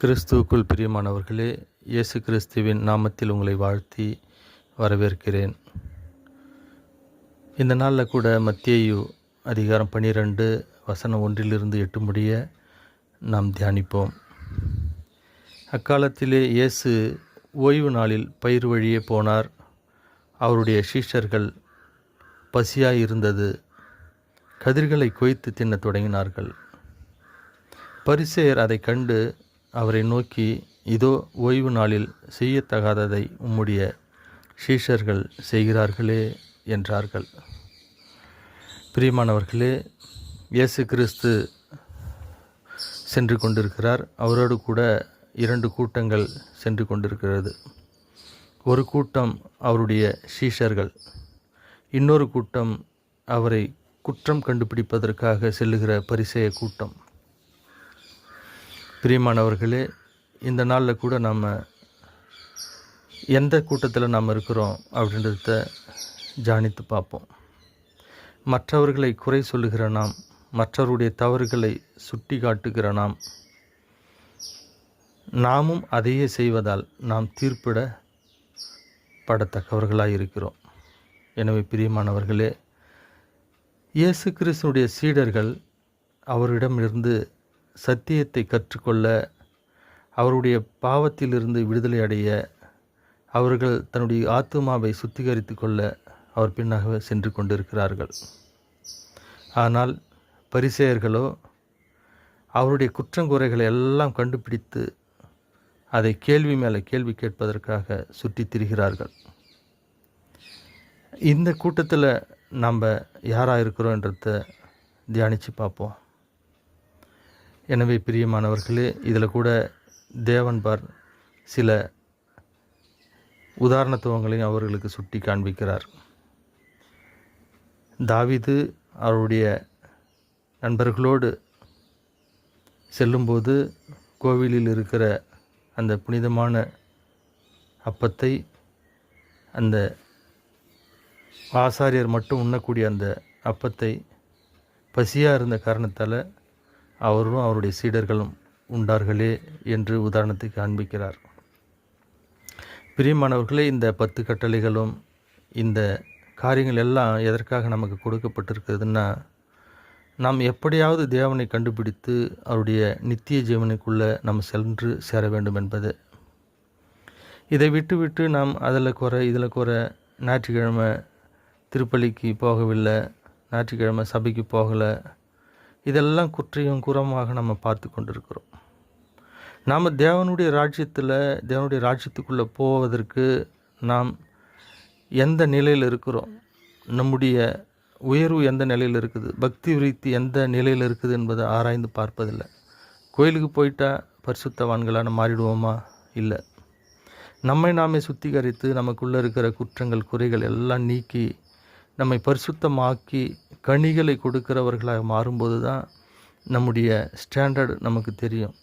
கிறிஸ்துவுக்குள் பிரியமானவர்களே, இயேசு கிறிஸ்துவின் நாமத்தில் உங்களை வாழ்த்தி வரவேற்கிறேன். இந்த நாளில் கூட மத்தேயு அதிகாரம் 12 வசனம் 1-8 முடிய நாம் தியானிப்போம். அக்காலத்திலே இயேசு ஓய்வு நாளில் பயிர் வழியே போனார். அவருடைய சீஷர்கள் பசியாயிருந்தது. கதிர்களை கொய்த்து தின்னத் தொடங்கினார்கள். பரிசேயர் அதை கண்டு அவரை நோக்கி, இதோ ஓய்வு நாளில் செய்யத்தகாததை உம்முடைய சீஷர்கள் செய்கிறார்களே என்றார்கள். பிரியமானவர்களே, இயேசு கிறிஸ்து சென்று கொண்டிருக்கிறார். அவரோடு கூட 2 கூட்டங்கள் சென்று கொண்டிருக்கிறது. ஒரு கூட்டம் அவருடைய சீஷர்கள், இன்னொரு கூட்டம் அவரை குற்றம் கண்டுபிடிப்பதற்காக செல்லுகிற பரிசேய கூட்டம். பிரியமானவர்களே, இந்த நாளில் கூட நாம் எந்த கூட்டத்தில் நாம் இருக்கிறோம் அப்படின்றத தியானித்து பார்ப்போம். மற்றவர்களை குறை சொல்லுகிற நாம், மற்றவருடைய தவறுகளை சுட்டி காட்டுகிற நாமும் அதையே செய்வதால் நாம் தீர்ப்பிடப்படத்தக்கவர்களாக இருக்கிறோம். எனவே பிரியமானவர்களே, இயேசு கிறிஸ்துனுடைய சீடர்கள் அவரிடமிருந்து சத்தியத்தை கற்றுக்கொள்ள, அவருடைய பாவத்திலிருந்து விடுதலை அடைய, அவர்கள் தன்னுடைய ஆத்துமாவை சுத்திகரித்து கொள்ள அவர் பின்னாக சென்று கொண்டிருக்கிறார்கள். ஆனால் பரிசேயர்களோ அவருடைய குற்றங்குறைகளை எல்லாம் கண்டுபிடித்து அதை கேள்வி மேலே கேள்வி கேட்பதற்காக சுற்றித் திரிகிறார்கள். இந்த கூட்டத்தில் நாம் யாராக இருக்கிறோன்றத தியானித்து பார்ப்போம். எனவே பிரியமானவர்களே, இதில் கூட தேவன் சில உதாரணத்துவங்களையும் அவர்களுக்கு சுட்டி காண்பிக்கிறார். தாவீது அவருடைய நண்பர்களோடு செல்லும்போது கோவிலில் இருக்கிற அந்த புனிதமான அப்பத்தை அந்த ஆசாரியர் மட்டும் உண்ணக்கூடிய அந்த அப்பத்தை பசியாக இருந்த காரணத்தால் அவரும் அவருடைய சீடர்களும் உண்டார்களே என்று உதாரணத்துக்கு காண்பிக்கிறார். பிரியமானவர்களே, இந்த 10 கட்டளைகளும் இந்த காரியங்கள் எல்லாம் எதற்காக நமக்கு கொடுக்கப்பட்டிருக்கிறதுன்னா, நாம் எப்படியாவது தேவனை கண்டுபிடித்து அவருடைய நித்திய ஜீவனுக்குள்ளே நம்ம சென்று சேர வேண்டும் என்பது. இதை விட்டு நாம் அதில் குறை இதில் குறை, ஞாயிற்றுக்கிழமை திருப்பலிக்கு போகவில்லை, ஞாயிற்றுக்கிழமை சபைக்கு போகலை, இதெல்லாம் குற்றையும் குறமாக நம்ம பார்த்து கொண்டிருக்கிறோம். நாம் தேவனுடைய ராஜ்யத்துக்குள்ளே போவதற்கு நாம் எந்த நிலையில் இருக்கிறோம், நம்முடைய உயர்வு எந்த நிலையில் இருக்குது, பக்தி விருத்தி எந்த நிலையில் இருக்குது என்பதை ஆராய்ந்து பார்ப்பதில்லை. கோயிலுக்கு போயிட்டால் பரிசுத்தவான்களான மாறிடுவோமா? இல்லை. நம்மை நாமே சுத்திகரித்து நமக்குள்ளே இருக்கிற குற்றங்கள் குறைகள் எல்லாம் நீக்கி நம்மை பரிசுத்தமாக்கி கனிகளை கொடுக்கிறவர்களாக மாறும்போது தான் நம்முடைய ஸ்டாண்டர்ட் நமக்கு தெரியும்.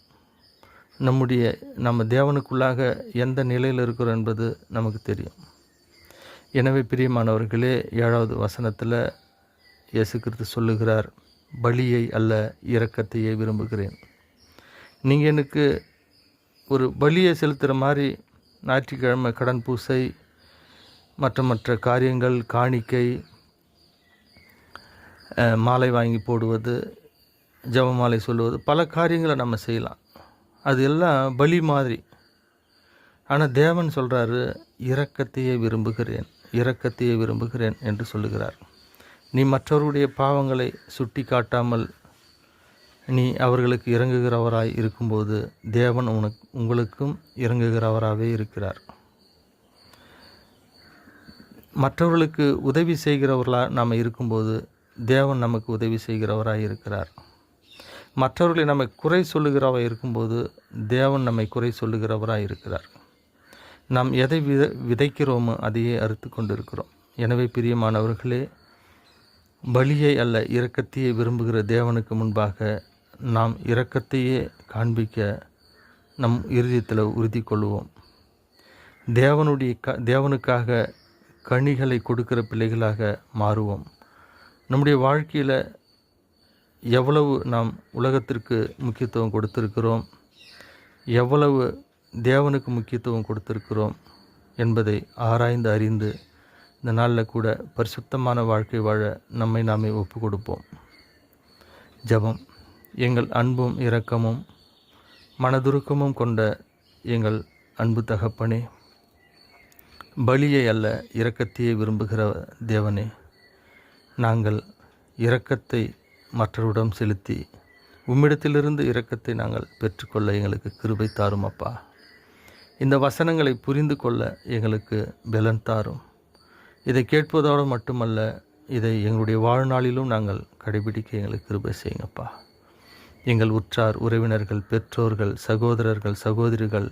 நம்ம தேவனுக்குள்ளாக எந்த நிலையில் இருக்கிறோம் என்பது நமக்கு தெரியும். எனவே பிரியமானவர்களே, 7வது வசனத்தில் இயேசு கிறிஸ்து சொல்லுகிறார், பலியை அல்ல இரக்கத்தையே விரும்புகிறேன். நீங்கள் எனக்கு ஒரு பலியை செலுத்துகிற மாதிரி ஞாயிற்றுக்கிழமை கடன் பூசை, மற்ற காரியங்கள், காணிக்கை, மாலை வாங்கி போடுவது, ஜெப மாலை சொல்லுவது, பல காரியங்களை நம்ம செய்யலாம். அது எல்லாம் பலி மாதிரி. ஆனால் தேவன் சொல்கிறாரு, இரக்கத்தையே விரும்புகிறேன் என்று சொல்லுகிறார். நீ மற்றவருடைய பாவங்களை சுட்டி காட்டாமல் நீ அவர்களுக்கு இறங்குகிறவராய் இருக்கும்போது தேவன் உங்களுக்கும் இறங்குகிறவராகவே இருக்கிறார். மற்றவர்களுக்கு உதவி செய்கிறவர்களாக நாம் இருக்கும்போது தேவன் நமக்கு உதவி செய்கிறவராக இருக்கிறார். மற்றவர்களை நம்மை குறை சொல்லுகிறவராக இருக்கும்போது தேவன் நம்மை குறை சொல்லுகிறவராக இருக்கிறார். நாம் எதை விதைக்கிறோமோ அதையே அறுத்து கொண்டிருக்கிறோம். எனவே பிரியமானவர்களே, பலியை அல்ல இரக்கத்தையே விரும்புகிற தேவனுக்கு முன்பாக நாம் இரக்கத்தையே காண்பிக்க நம் இருதயத்தில் உறுதி கொள்வோம். தேவனுக்காக கனிகளை கொடுக்கிற பிள்ளைகளாக மாறுவோம். நம்முடைய வாழ்க்கையில் எவ்வளவு நாம் உலகத்திற்கு முக்கியத்துவம் கொடுத்திருக்கிறோம், எவ்வளவு தேவனுக்கு முக்கியத்துவம் கொடுத்திருக்கிறோம் என்பதை ஆராய்ந்து அறிந்து இந்த நாளில் கூட பரிசுத்தமான வாழ்க்கை வாழ நம்மை நாமே ஒப்பு கொடுப்போம். ஜெபம். எங்கள் அன்பும் இரக்கமும் மனதுருக்கமும் கொண்ட எங்கள் அன்பு தகப்பனே, பலியை அல்ல இரக்கத்தையே விரும்புகிற தேவனே, நாங்கள் இரக்கத்தை மற்றவரிடம் செலுத்தி உம்மிடத்திலிருந்து இரக்கத்தை நாங்கள் பெற்றுக்கொள்ள எங்களுக்கு கிருபை தாரும் அப்பா. இந்த வசனங்களை புரிந்து கொள்ள எங்களுக்கு பலன் தாரும். இதை கேட்பதோடு மட்டுமல்ல, இதை எங்களுடைய வாழ்நாளிலும் நாங்கள் கடைபிடிக்க எங்களுக்கு கிருபை செய்யுங்கப்பா. எங்கள் உற்றார் உறவினர்கள், பெற்றோர்கள், சகோதரர்கள், சகோதரிகள்,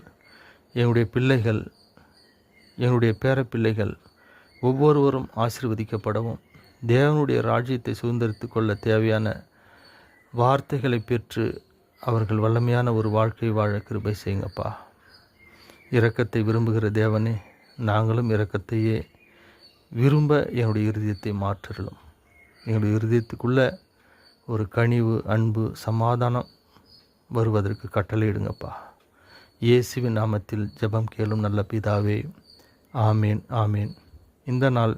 எங்களுடைய பிள்ளைகள், எங்களுடைய பேரப்பிள்ளைகள் ஒவ்வொருவரும் ஆசீர்வதிக்கப்படவும் தேவனுடைய ராஜ்யத்தை சுதந்திரித்து கொள்ள தேவையான வார்த்தைகளை பெற்று அவர்கள் வல்லமையான ஒரு வாழ்க்கை வாழ கிருபை செய்யுங்கப்பா. இரக்கத்தை விரும்புகிற தேவனே, நாங்களும் இரக்கத்தையே விரும்ப என்னுடைய இருதயத்தை மாற்றலும். எங்களுடைய இருதயத்துக்குள்ளே ஒரு கனிவு, அன்பு, சமாதானம் வருவதற்கு கட்டளையிடுங்கப்பா. இயேசுவின் நாமத்தில் ஜெபம் கேளும் நல்ல பிதாவே. ஆமேன், ஆமேன். இந்த நாள்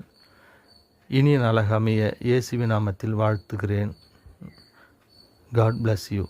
இனிய நாளாக அமைய இயேசுவின் நாமத்தில் வாழ்த்துகிறேன். God bless you.